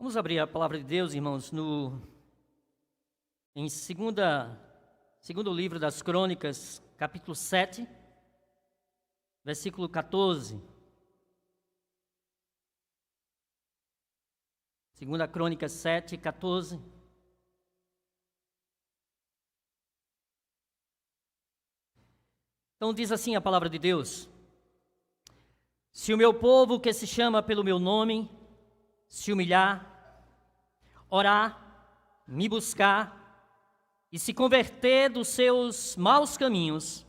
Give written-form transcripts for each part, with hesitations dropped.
Vamos abrir a palavra de Deus, irmãos, em segundo livro das Crônicas, capítulo 7, versículo 14. Segunda Crônica 7, 14. Então diz assim a palavra de Deus: se o meu povo que se chama pelo meu nome se humilhar, orar, me buscar e se converter dos seus maus caminhos,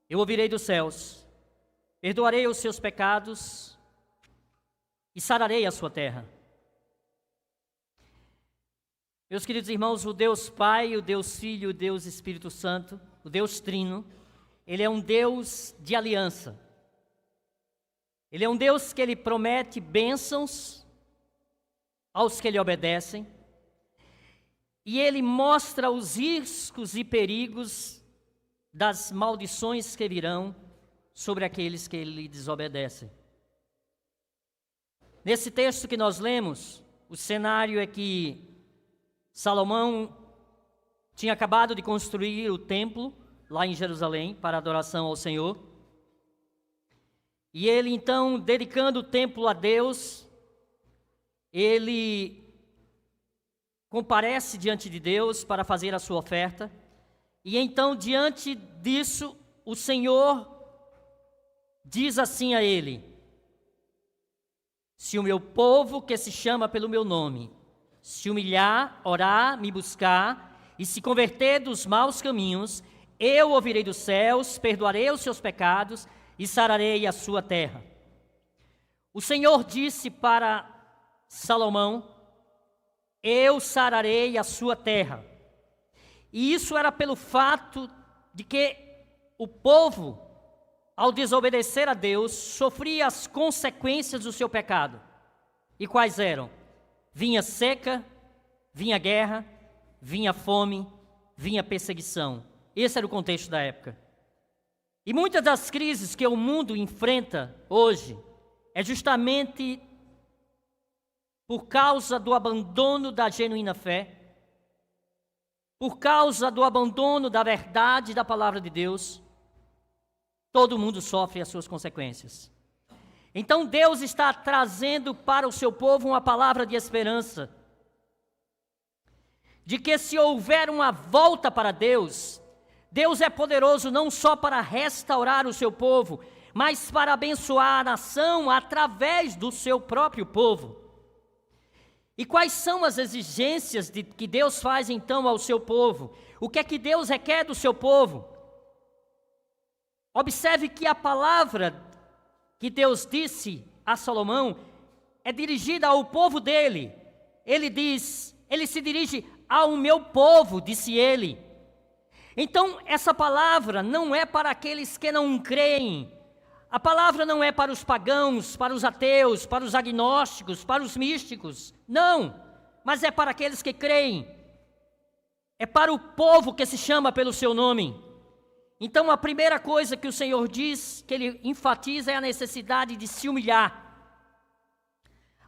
eu ouvirei dos céus, perdoarei os seus pecados e sararei a sua terra. Meus queridos irmãos, o Deus Pai, o Deus Filho, o Deus Espírito Santo, o Deus Trino, Ele é um Deus de aliança. Ele é um Deus que Ele promete bênçãos aos que Ele obedecem, e Ele mostra os riscos e perigos das maldições que virão sobre aqueles que Ele desobedecem. Nesse texto que nós lemos, o cenário é que Salomão tinha acabado de construir o templo lá em Jerusalém para adoração ao Senhor, e ele então, dedicando o templo a Deus, ele comparece diante de Deus para fazer a sua oferta, e então diante disso o Senhor diz assim a ele: se o meu povo que se chama pelo meu nome se humilhar, orar, me buscar e se converter dos maus caminhos, eu ouvirei dos céus, perdoarei os seus pecados e sararei a sua terra. O Senhor disse para Salomão: eu sararei a sua terra. E isso era pelo fato de que o povo, ao desobedecer a Deus, sofria as consequências do seu pecado. E quais eram? Vinha seca, vinha guerra, vinha fome, vinha perseguição. Esse era o contexto da época. E muitas das crises que o mundo enfrenta hoje é justamente por causa do abandono da genuína fé, por causa do abandono da verdade da palavra de Deus. Todo mundo sofre as suas consequências. Então Deus está trazendo para o seu povo uma palavra de esperança, de que se houver uma volta para Deus, Deus é poderoso não só para restaurar o seu povo, mas para abençoar a nação através do seu próprio povo. E quais são as exigências que Deus faz então ao seu povo? O que é que Deus requer do seu povo? Observe que a palavra que Deus disse a Salomão é dirigida ao povo dele. Ele se dirige ao meu povo, disse ele. Então, essa palavra não é para aqueles que não creem. A palavra não é para os pagãos, para os ateus, para os agnósticos, para os místicos. Não, mas é para aqueles que creem. É para o povo que se chama pelo seu nome. Então, a primeira coisa que o Senhor diz, que Ele enfatiza, é a necessidade de se humilhar.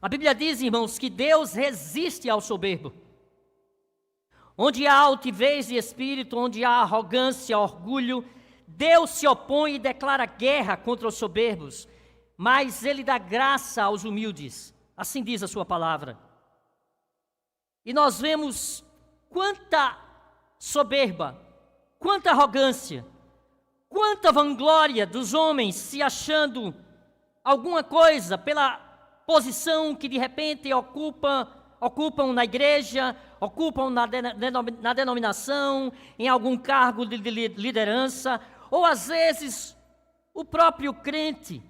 A Bíblia diz, irmãos, que Deus resiste ao soberbo. Onde há altivez de espírito, onde há arrogância, orgulho, Deus se opõe e declara guerra contra os soberbos, mas Ele dá graça aos humildes. Assim diz a sua palavra. E nós vemos quanta soberba, quanta arrogância, quanta vanglória dos homens se achando alguma coisa pela posição que de repente ocupam na igreja, ocupam na denominação, em algum cargo de liderança, ou às vezes o próprio crente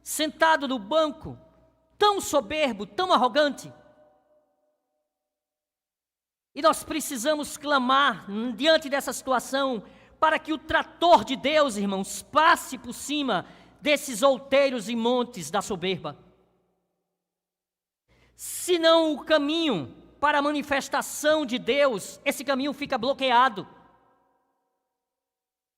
sentado no banco, tão soberbo, tão arrogante. E nós precisamos clamar diante dessa situação para que o trator de Deus, irmãos, passe por cima desses outeiros e montes da soberba. Senão o caminho para a manifestação de Deus, esse caminho fica bloqueado.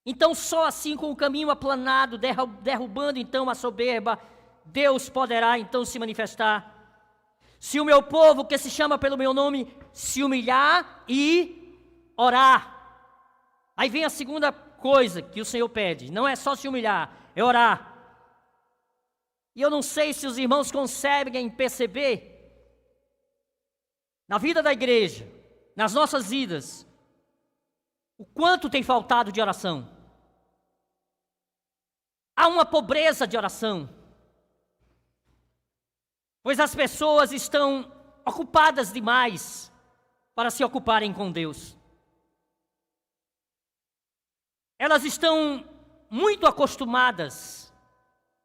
Então só assim, com o caminho aplanado, derrubando então a soberba, Deus poderá então se manifestar. Se o meu povo, que se chama pelo meu nome, se humilhar e orar. Aí vem a segunda coisa que o Senhor pede. Não é só se humilhar, é orar. E eu não sei se os irmãos conseguem perceber, na vida da igreja, nas nossas vidas, o quanto tem faltado de oração. Há uma pobreza de oração, pois as pessoas estão ocupadas demais para se ocuparem com Deus. Elas estão muito acostumadas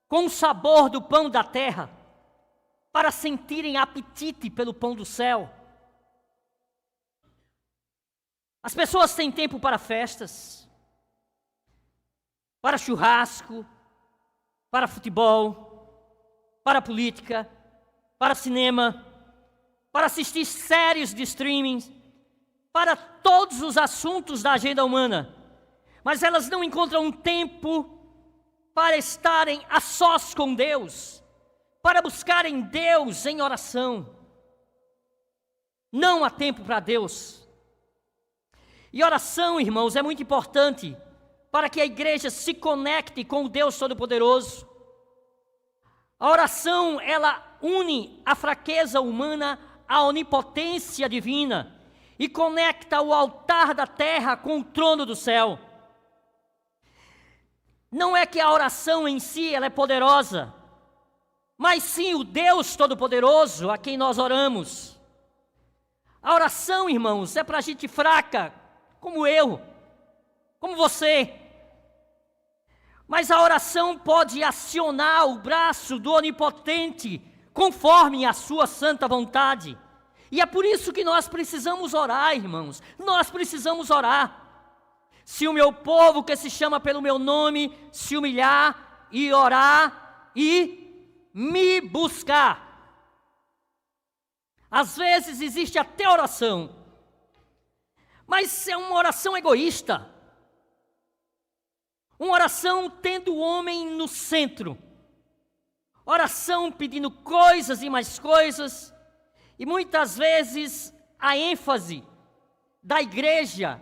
com o sabor do pão da terra para sentirem apetite pelo pão do céu. As pessoas têm tempo para festas, para churrasco, para futebol, para política, para cinema, para assistir séries de streaming, para todos os assuntos da agenda humana. Mas elas não encontram tempo para estarem a sós com Deus, para buscarem Deus em oração. Não há tempo para Deus. E oração, irmãos, é muito importante para que a igreja se conecte com o Deus Todo-Poderoso. A oração, ela une a fraqueza humana à onipotência divina e conecta o altar da terra com o trono do céu. Não é que a oração em si ela é poderosa, mas sim o Deus Todo-Poderoso a quem nós oramos. A oração, irmãos, é para gente fraca, como eu, como você. Mas a oração pode acionar o braço do Onipotente, conforme a sua santa vontade. E é por isso que nós precisamos orar, irmãos. Nós precisamos orar. Se o meu povo, que se chama pelo meu nome, se humilhar e orar e me buscar. Às vezes existe até oração, mas é uma oração egoísta. Uma oração tendo o homem no centro. Oração pedindo coisas e mais coisas. E muitas vezes a ênfase da igreja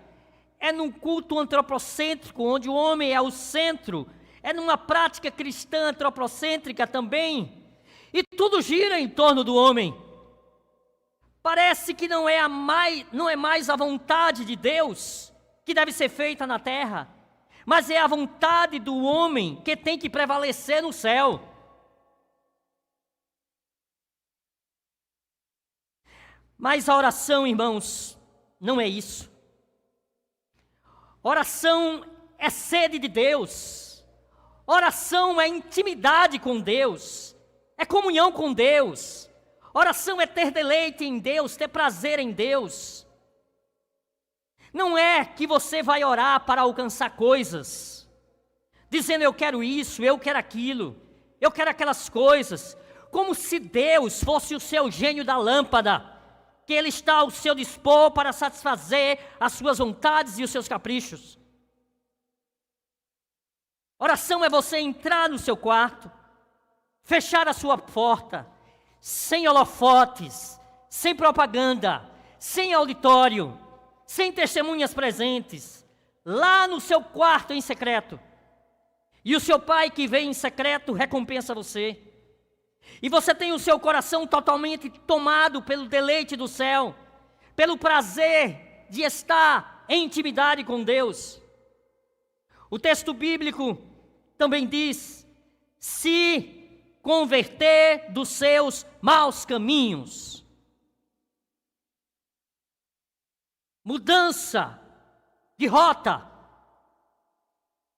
é num culto antropocêntrico, onde o homem é o centro. É numa prática cristã antropocêntrica também. E tudo gira em torno do homem. Parece que não é mais a vontade de Deus que deve ser feita na terra, mas é a vontade do homem que tem que prevalecer no céu. Mas a oração, irmãos, não é isso. Oração é sede de Deus. Oração é intimidade com Deus. É comunhão com Deus. Oração é ter deleite em Deus, ter prazer em Deus. Não é que você vai orar para alcançar coisas, dizendo eu quero isso, eu quero aquilo, eu quero aquelas coisas, como se Deus fosse o seu gênio da lâmpada, que Ele está ao seu dispor para satisfazer as suas vontades e os seus caprichos. Oração é você entrar no seu quarto, fechar a sua porta, sem holofotes, sem propaganda, sem auditório, sem testemunhas presentes, lá no seu quarto em secreto. E o seu pai que vem em secreto recompensa você. E você tem o seu coração totalmente tomado pelo deleite do céu, pelo prazer de estar em intimidade com Deus. O texto bíblico também diz: se converter dos seus maus caminhos. Mudança de rota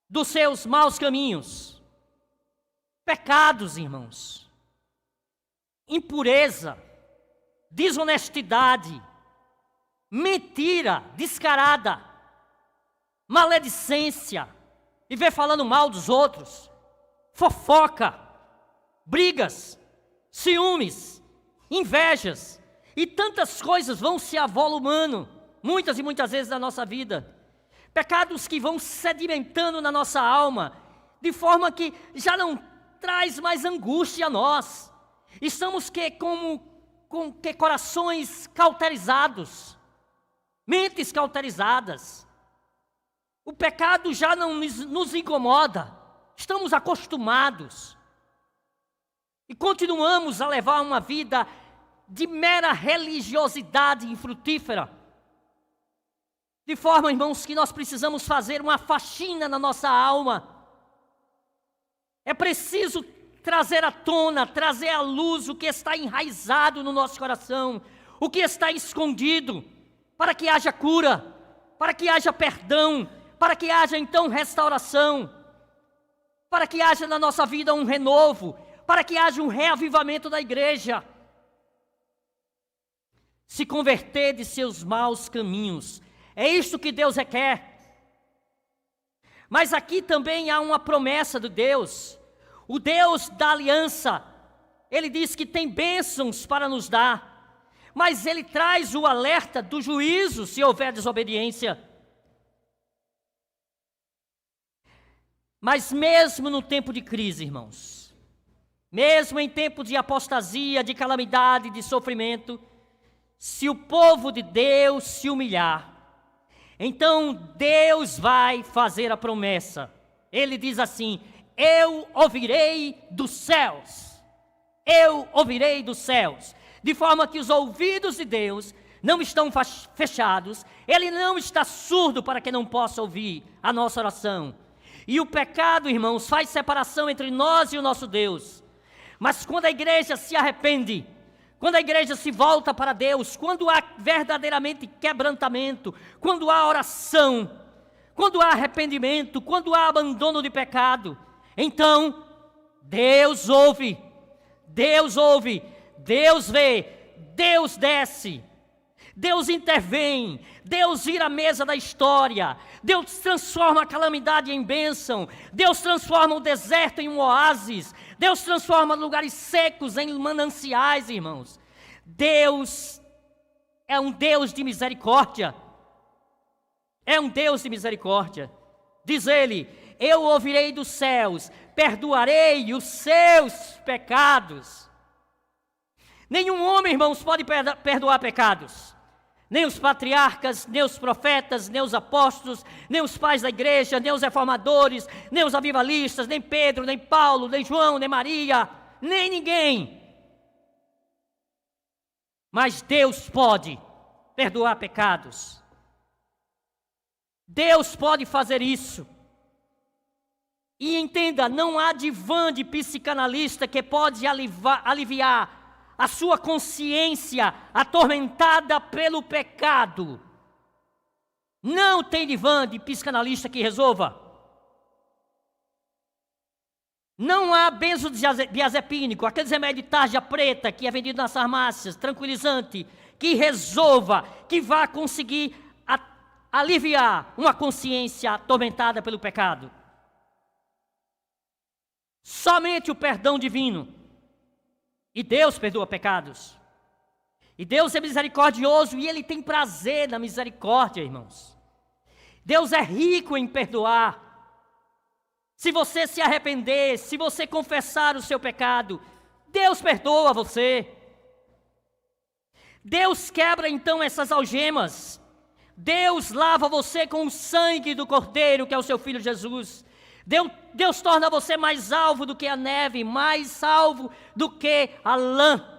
dos seus maus caminhos. Pecados, irmãos. Impureza, desonestidade, mentira descarada, maledicência, viver falando mal dos outros, fofoca, brigas, ciúmes, invejas e tantas coisas vão se avolumando, muitas e muitas vezes na nossa vida. Pecados que vão sedimentando na nossa alma, de forma que já não traz mais angústia a nós. Estamos como com que corações cauterizados, mentes cauterizadas. O pecado já não nos incomoda, estamos acostumados. E continuamos a levar uma vida de mera religiosidade infrutífera. De forma, irmãos, que nós precisamos fazer uma faxina na nossa alma. É preciso trazer à tona, trazer à luz o que está enraizado no nosso coração, o que está escondido, para que haja cura, para que haja perdão, para que haja então restauração, para que haja na nossa vida um renovo, para que haja um reavivamento da igreja. Se converter de seus maus caminhos, é isto que Deus requer. Mas aqui também há uma promessa de Deus, o Deus da aliança. Ele diz que tem bênçãos para nos dar, mas Ele traz o alerta do juízo se houver desobediência. Mas mesmo no tempo de crise, irmãos, mesmo em tempo de apostasia, de calamidade, de sofrimento, se o povo de Deus se humilhar, então Deus vai fazer a promessa. Ele diz assim: eu ouvirei dos céus, eu ouvirei dos céus, de forma que os ouvidos de Deus não estão fechados, Ele não está surdo para que não possa ouvir a nossa oração. E o pecado, irmãos, faz separação entre nós e o nosso Deus. Mas quando a igreja se arrepende, quando a igreja se volta para Deus, quando há verdadeiramente quebrantamento, quando há oração, quando há arrependimento, quando há abandono de pecado, então Deus ouve, Deus vê, Deus desce, Deus intervém, Deus vira a mesa da história, Deus transforma a calamidade em bênção, Deus transforma o deserto em um oásis, Deus transforma lugares secos em mananciais, irmãos. Deus é um Deus de misericórdia, é um Deus de misericórdia. Diz Ele: eu ouvirei dos céus, perdoarei os seus pecados. Nenhum homem, irmãos, pode perdoar pecados. Nem os patriarcas, nem os profetas, nem os apóstolos, nem os pais da igreja, nem os reformadores, nem os avivalistas, nem Pedro, nem Paulo, nem João, nem Maria, nem ninguém. Mas Deus pode perdoar pecados. Deus pode fazer isso. E entenda, não há divã de psicanalista que pode aliviar a sua consciência atormentada pelo pecado. Não tem divã de psicanalista que resolva. Não há benzodiazepínico, aqueles remédios de tarja preta que é vendido nas farmácias, tranquilizante, que resolva, que vá conseguir aliviar uma consciência atormentada pelo pecado. Somente o perdão divino. E Deus perdoa pecados. E Deus é misericordioso e Ele tem prazer na misericórdia, irmãos. Deus é rico em perdoar. Se você se arrepender, se você confessar o seu pecado, Deus perdoa você. Deus quebra então essas algemas. Deus lava você com o sangue do Cordeiro, que é o seu Filho Jesus. Deus torna você mais alvo do que a neve, mais salvo do que a lã.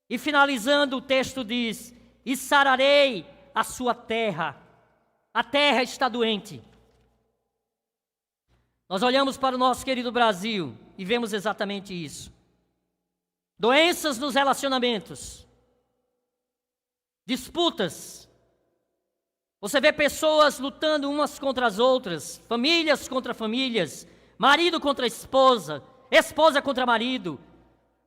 E finalizando o texto diz: e sararei a sua terra. A terra está doente. Nós olhamos para o nosso querido Brasil e vemos exatamente isso. Doenças nos relacionamentos, disputas. Você vê pessoas lutando umas contra as outras, famílias contra famílias, marido contra esposa, esposa contra marido,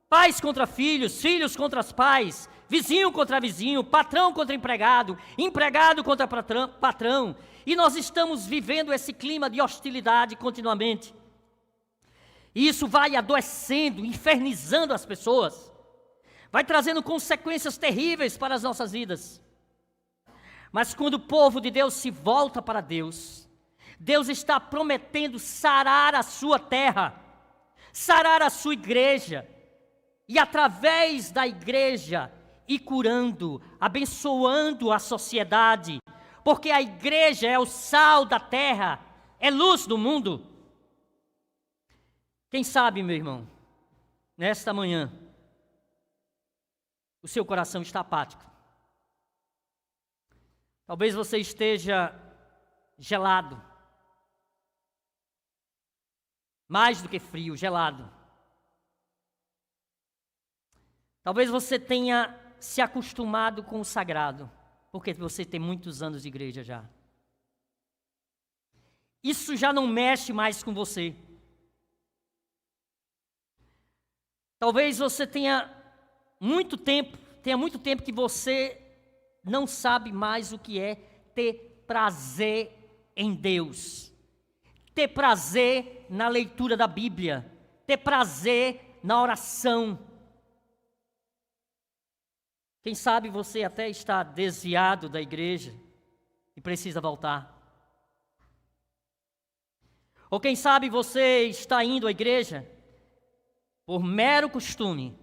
pais contra filhos, filhos contra os pais, vizinho contra vizinho, patrão contra empregado, empregado contra patrão. E nós estamos vivendo esse clima de hostilidade continuamente. E isso vai adoecendo, infernizando as pessoas, vai trazendo consequências terríveis para as nossas vidas. Mas quando o povo de Deus se volta para Deus, Deus está prometendo sarar a sua terra, sarar a sua igreja. e através da igreja ir curando, abençoando a sociedade, porque a igreja é o sal da terra, é luz do mundo. Quem sabe, meu irmão, nesta manhã, o seu coração está apático. Talvez você esteja gelado, mais do que frio, gelado. Talvez você tenha se acostumado com o sagrado, porque você tem muitos anos de igreja já. Isso já não mexe mais com você. Talvez você tenha muito tempo que você não sabe mais o que é ter prazer em Deus, ter prazer na leitura da Bíblia, ter prazer na oração. Quem sabe você até está desviado da igreja e precisa voltar. Ou quem sabe você está indo à igreja por mero costume,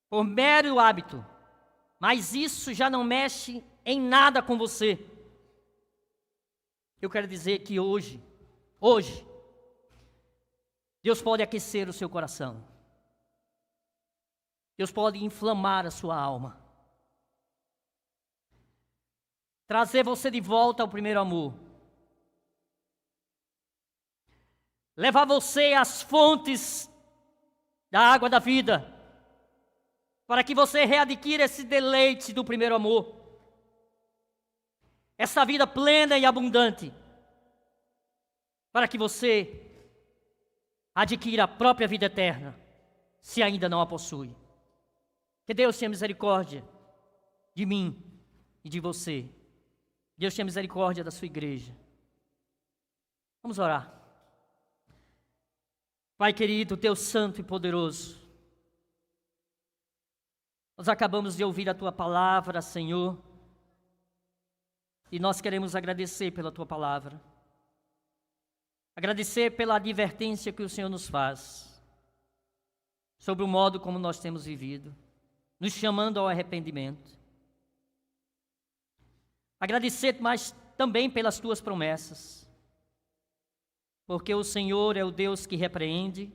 por mero hábito, mas isso já não mexe em nada com você. Eu quero dizer que hoje, Deus pode aquecer o seu coração. Deus pode inflamar a sua alma. Trazer você de volta ao primeiro amor. Levar você às fontes da água da vida, para que você readquira esse deleite do primeiro amor, essa vida plena e abundante, para que você adquira a própria vida eterna, se ainda não a possui. Que Deus tenha misericórdia de mim e de você. Deus tenha misericórdia da sua igreja. Vamos orar. Pai querido, Deus santo e poderoso, nós acabamos de ouvir a Tua palavra, Senhor, e nós queremos agradecer pela Tua palavra, agradecer pela advertência que o Senhor nos faz, sobre o modo como nós temos vivido, nos chamando ao arrependimento. Agradecer, mas também pelas Tuas promessas, porque o Senhor é o Deus que repreende,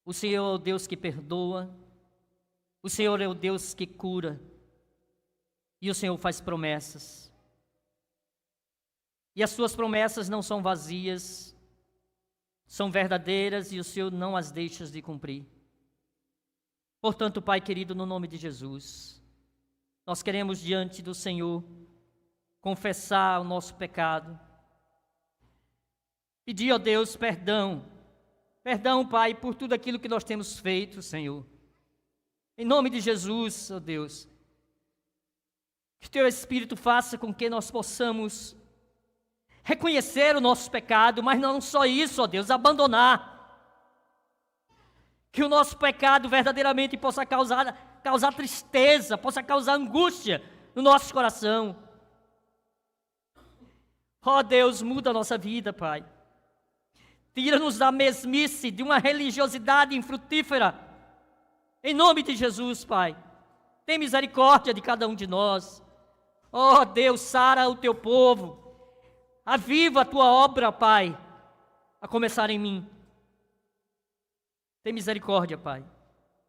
o Senhor é o Deus que perdoa, o Senhor é o Deus que cura, e o Senhor faz promessas. E as Suas promessas não são vazias, são verdadeiras e o Senhor não as deixa de cumprir. Portanto, Pai querido, no nome de Jesus, nós queremos diante do Senhor confessar o nosso pecado, pedir, ó Deus, perdão, Pai, por tudo aquilo que nós temos feito, Senhor. Em nome de Jesus, ó Deus, que Teu Espírito faça com que nós possamos reconhecer o nosso pecado, mas não só isso, ó Deus, abandonar. Que o nosso pecado verdadeiramente possa causar tristeza, possa causar angústia no nosso coração. Ó Deus, muda a nossa vida, Pai. Tira-nos da mesmice de uma religiosidade infrutífera. Em nome de Jesus, Pai. Tem misericórdia de cada um de nós. Ó Deus, sara o Teu povo. Aviva a Tua obra, Pai, a começar em mim. Tem misericórdia, Pai.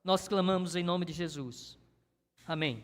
Nós clamamos em nome de Jesus. Amém.